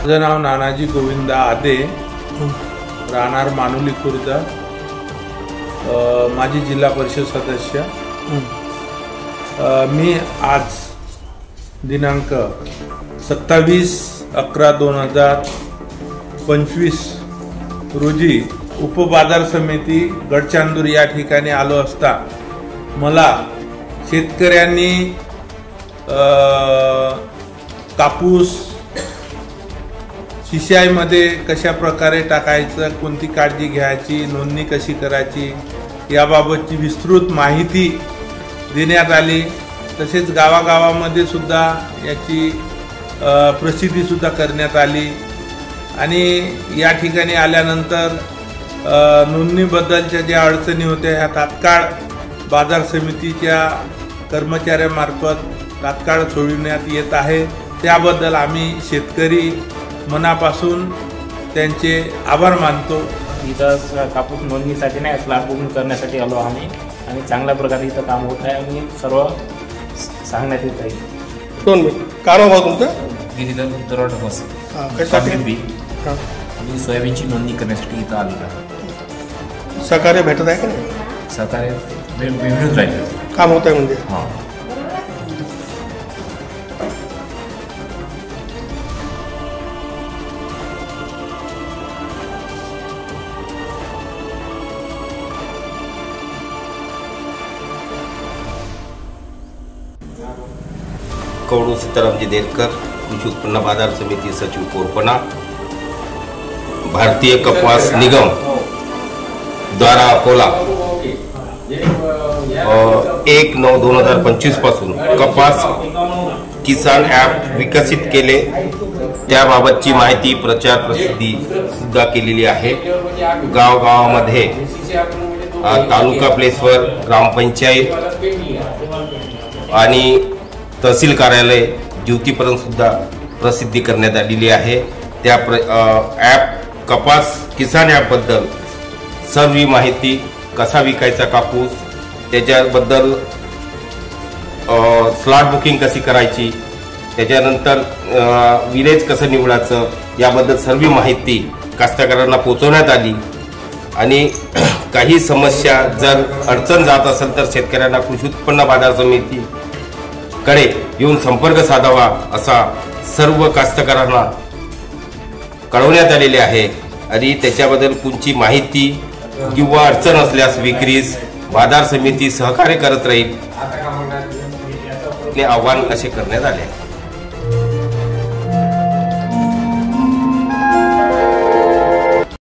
माझं नाव नानाजी गोविंदा आदे, राहणार मानुली खुर्द, माजी जिल्हा परिषद सदस्य। मी आज दिनांक 27/11/2025 रोजी उपबाजार समिती गडचांदूर या ठिकाणी आलो असता मला शेतकऱ्यांनी कापूस शिशाईमध्ये कशा प्रकारे टाकायचं, कोणती काळजी घ्यायची, नोंदणी कशी करायची याबाबतची विस्तृत माहिती देण्यात आली। तसेच गावागावामध्ये सुद्धा याची प्रसिद्धी सुद्धा करण्यात आली आणि या ठिकाणी आल्यानंतर नोंदणीबद्दलच्या ज्या अडचणी होत्या ह्या तात्काळ बाजार समितीच्या कर्मचाऱ्यांमार्फत तात्काळ सोडविण्यात येत आहे। त्याबद्दल आम्ही शेतकरी मनापासून त्यांचे आभार मानतो। इथं कापूस नोंदणीसाठी नाही, स्लॅब बुकिंग करण्यासाठी आलो आम्ही आणि चांगल्या प्रकारे इथं काम होत आहे आणि सर्व सांगण्यात येत आहे। दोन मिनिट काय नाव तुमचं? गिरीधर दरोड बस कशासाठी? मी सोयाबीनची नोंदणी करण्यासाठी इथं आलेलो आहे। सहकार्य भेटत आहे का नाही? सहकार्य विविध राहिले काम होत आहे म्हणजे? हां, कवडू सीतारामजी देरकर, कृषी उत्पन्न बाजार समिती सचिव कोरपणा, भारतीय कपास निगम द्वारा अकोला 1/9/2025 पासून कपास किसान ॲप विकसित केले, त्याबाबतची माहिती प्रचार प्रसिद्धी सुद्धा केलेली आहे। गावागावामध्ये तालुका प्लेसवर ग्रामपंचायत आणि तहसील कार्यालय ज्योतीपर्यंत सुद्धा प्रसिद्धी करण्यात आलेली आहे। त्या ॲप कपास किसान ॲपबद्दल सर्व माहिती, कसा विकायचा कापूस, त्याच्याबद्दल स्लॉट बुकिंग कशी करायची, त्याच्यानंतर विलेज कसं निवडायचं याबद्दल सर्व माहिती कास्तकारांना पोहोचवण्यात आली आणि काही समस्या जर अडचण जात असेल तर शेतकऱ्यांना कृषी उत्पन्न बाजार समिती कडे येऊन संपर्क साधावा असा सर्व कास्तकारांना कळवण्यात आलेले आहे आणि त्याच्याबद्दल कोणची माहिती किंवा अडचण असल्यास विक्रीस बाजार समिती सहकार्य करत राहील हे आव्हान असे करण्यात आले आहे।